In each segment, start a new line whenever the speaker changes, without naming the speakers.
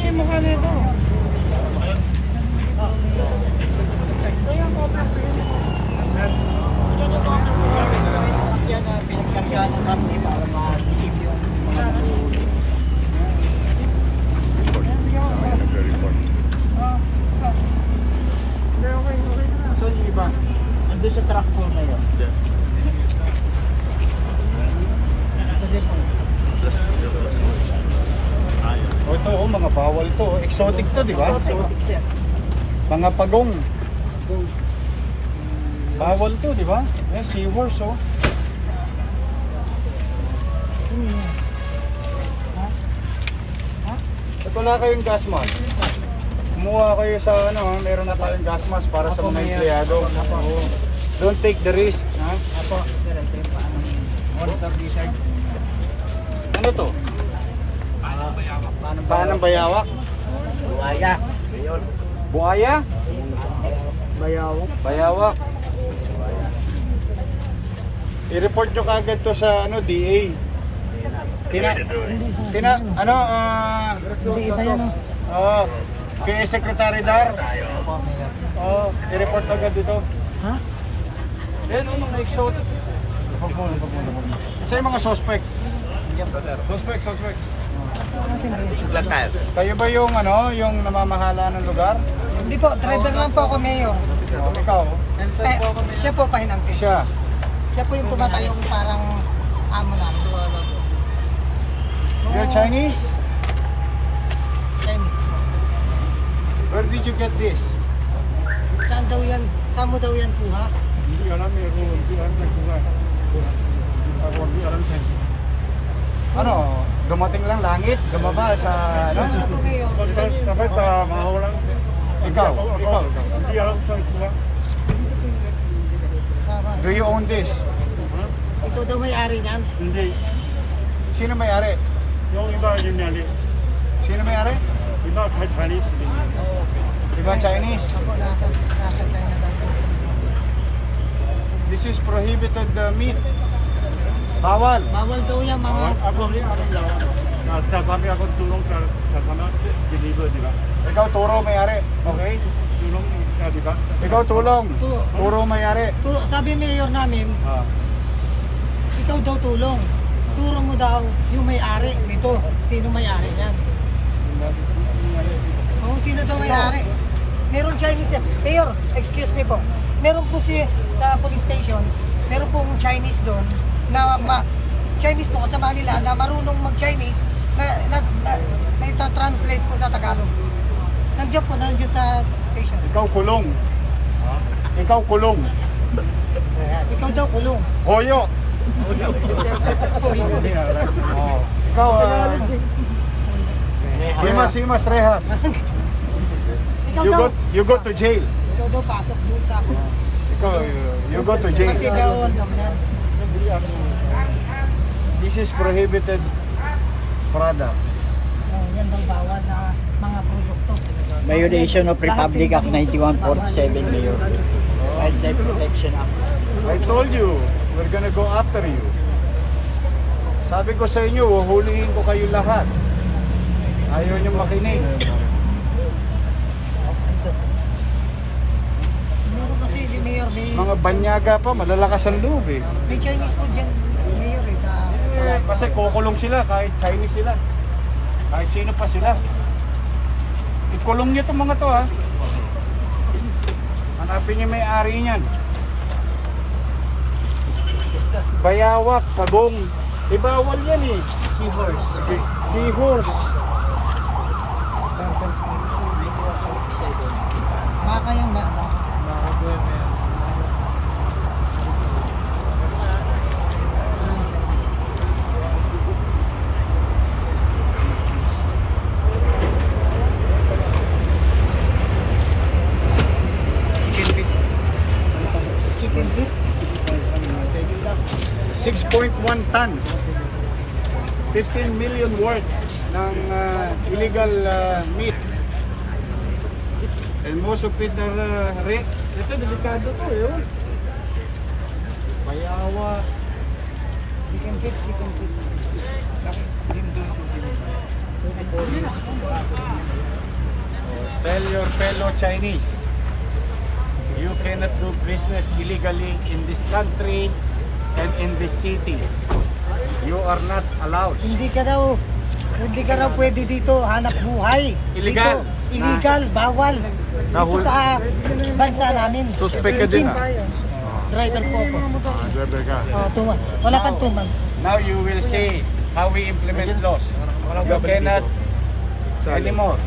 yung mukha nito. Ito yung cover ko yun.
Sasakyan na pinagkargaan ng company para ma-receive yung mga nabuhuli.
Saan yung iba?
Ando sa truck po na yun.
O ito, mga bawal to. Exotic to, di ba?
Exotic, sir.
Mga pagong. Bawal to, di ba? Eh, seahorse, oh. At wala kayong gas mask. Kumuha kayo sa ano, meron na tayong gas mask para sa mga empleyado. Oo. Don't take the risk, ha?
Apo, sir, ito yung paanong water lizard.
Ano to? Paanang bayawak?
Buhaya. Ayun.
Buhaya?
Bayawak.
Bayawak. I-report nyo kagad to sa ano, DA. Ano, kay Secretary Dar. I-report agad dito.
Ha?
Yan, mga exotic. Kasi yung mga suspect. Suspect. Kayo ba yung ano, yung namamahala ng lugar?
Hindi po, driver lang po ako, Mayor.
Ikaw?
Siya po pahinangkin.
Siya.
Siya po yung tumatayong parang amo namin.
You're Chinese?
Chinese po.
Where did you get this?
Saan daw yan? Saan mo daw yan kuha?
Hindi alam eh, hindi alam ano, dumating lang langit, dumaba sa ano?
Ano po, Mayor?
Dapat mahawalan. Ikaw. Hindi alam sa kuha.
Sama.
Do you own this?
Ito daw may-ari niyan.
Hindi. Sino may-ari?
yung iba yun nali.
Sino may-ari?
Iba kahit Chinese.
Iba Chinese.
Ako, nasa China daw po.
This is prohibited meat. Bawal.
Bawal daw yan mga...
Ako rin alam lang. Sa kami ako tulong sa sana deliver, di ba?
Ikaw turo may-ari. Okay?
Tulong siya, di ba?
Ikaw tulong. Turo may-ari.
Sabi Mayor namin, ikaw daw tulong. Turo mo daw yung may-ari nito. Sino may-ari niyan? Sino daw may-ari? Meron Chinese. Mayor, excuse me po. Meron po sa police station, meron pong Chinese doon na Chinese po kasama nila na marunong mag-Chinese na ita-translate po sa Tagalog. Nandiyan sa station.
Ikaw kulong. Ikaw kulong.
Ikaw daw kulong.
Hoyo. Oh. Ikaw, Himas Rehas. You go to jail.
Ikaw daw pasok doon sa ako.
Ikaw, you go to jail.
Kasi bawal daw yan.
This is prohibited product.
Yan daw bawal na mga produkto.
Violation of Republic Act 9147, Mayor. Wildlife Protection Act.
I told you, we're gonna go after you. Sabi ko sa inyo, huhulihin ko kayo lahat. Ayaw nyo makinig.
Siguro kasi si Mayor
Mga banyaga pa, malalakas ang loob eh.
may Chinese food dyan, Mayor sa...
Kasi kukulong sila, kahit Chinese sila. Kahit sino pa sila. Ikulong nyo itong mga to ha. Hanapin nyo may-ari niyan. Bayawak, pagong. Ibawal yan eh.
Seahorse.
Seahorse.
Baka yan ba? Chicken feet.
6.1 tons. 15 million worth ng illegal meat. And most of it are ito, delikado to eh. Oh. Bayawa.
Chicken feet, chicken feet.
fellow Chinese. You cannot do business illegally in this country and in this city. You are not allowed.
Hindi ka raw pwede dito hanap buhay.
Illegal.
Dito, illegal, bawal. Dito
Nahul-
sa bansa namin.
Suspect ka din,
Philippines. Driver po ako.
Driver ka.
2 months. Wala pang 2 months.
Now you will see how we implement laws. You cannot anymore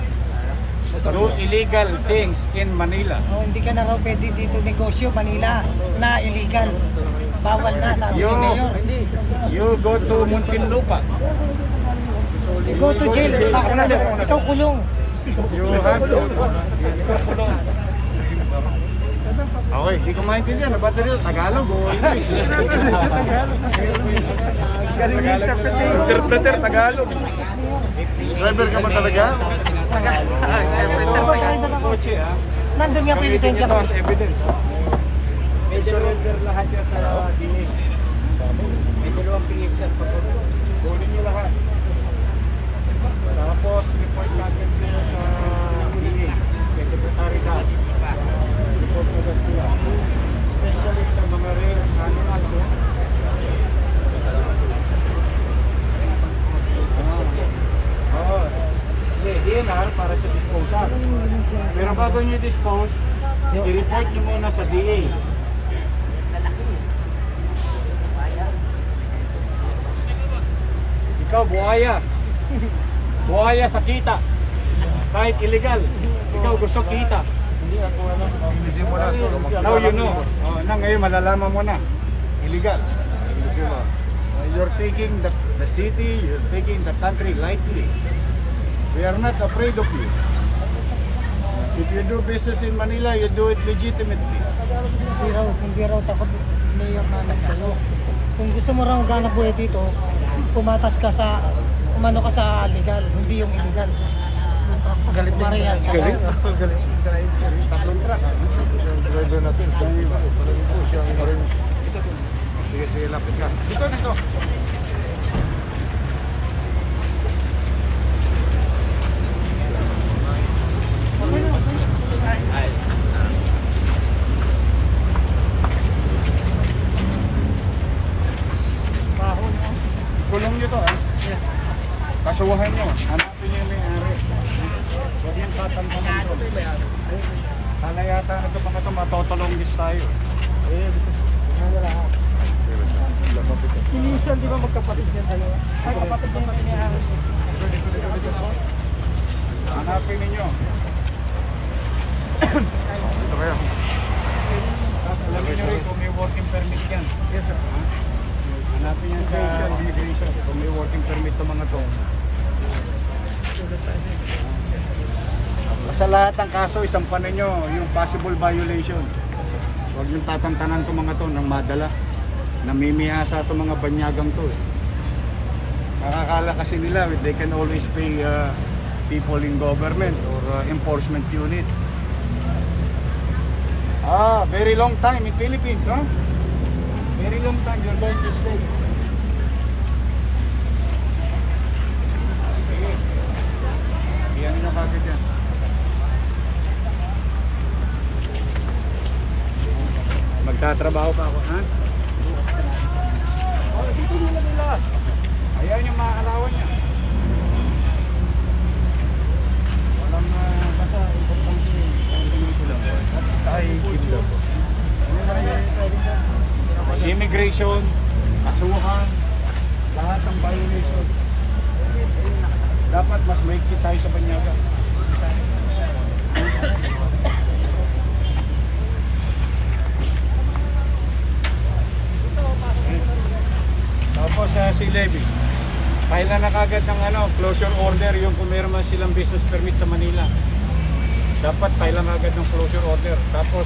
do illegal things in Manila.
Hindi ka na raw pwede dito negosyo, Manila, na illegal. Bawas na, sabi ni Mayor.
You go to Muntinlupa.
You go to jail. Ikaw kulong.
You have to. Ikaw kulong. Okay, di ko maintindihan. Ba't rin Tagalog o English? Interpreter Tagalog. Driver ka ba talaga?
Driver ako.
Kotse ha?
Nandun nga po yung lisensya ko.
As evidence. Surrender lahat yan sa DA. May dalawang PH yan. Kunin nyo lahat. Tapos, report natin nyo sa DA. Kay Secretary Dad. Report mo dad sila. Especially sa mga rare animals. Oo. DNR para sa disposal. Pero bago nyo dispose, i-report nyo muna sa DA. Ikaw, buhaya. Buhaya sa kita. Kahit illegal. Ikaw gusto kita. Now you know. Na ngayon malalaman mo na. Illegal. You're taking the city, you're taking the country lightly. We are not afraid of you. If you do business in Manila, you do it legitimately.
Hindi raw takot Mayor namin sa'yo. Kung gusto mo raw ganap buhay dito, pumatas ka sa, umano ka sa legal, hindi yung illegal. Galit din. Mariyas ka lang.
Tatlong truck. Driver natin. Parang po siya ang rin. Sige, sige, lapit ka. Dito, dito. Kulong nyo to, ha? Yes. Kasuhan nyo. Hanapin nyo yung may-ari. Huwag yung tatantanan ko. Sana yata na ito mga ito, matotolonggis tayo.
Initial, di ba magkapatid yan tayo? Ay, kapatid yung matinihan.
Hanapin ninyo. Ito kayo. Alamin nyo rin kung may working permit yan. Yes, sir. Hanapin nyo sa immigration kung may working permit ito mga to. Sa lahat ng kaso, isampanan nyo yung possible violation. Huwag yung tatantanan ito mga to ng madala. Namimihasa ito mga banyagang to. Nakakala kasi nila they can always pay people in government or enforcement unit. Very long time in Philippines, huh? Very long time you're going to stay. Sige. Iyan nyo kagad yan. Magtatrabaho pa ako, ha? Dito nila. Ayan yung mga kalawan niya. Walang basta importante. Dito lang po. Tayo dito po. Immigration, kasuhan, lahat ng violation. Dapat mas maigpit tayo sa banyaga. Tapos si Levy, kailan na kagad ng closure order yung kung meron man silang business permit sa Manila. Dapat kailan agad ng closure order. Tapos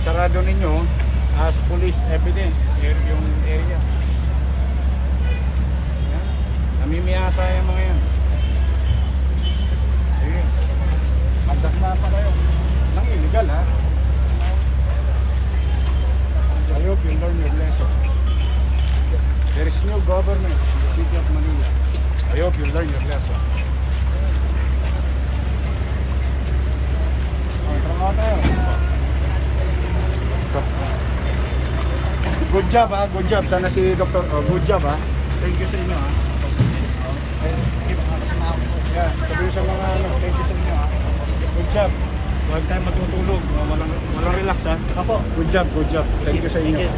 sarado ninyo as police evidence yung area. Yan. Namimiyasa yung mga yan. Sige. Magdakma pa kayo. Nang illegal, ha? I hope you learn your lesson. There is no government in the city of Manila. I hope you learn your lesson. job ha, good job. Sana si Dr. Good job ha. Thank you sa inyo ha. Yeah, sabihin sa mga ano, thank you sa inyo ha. Good job. Huwag tayo matutulog. Walang relax ha.
Opo.
Good job, good job. Thank you sa inyo.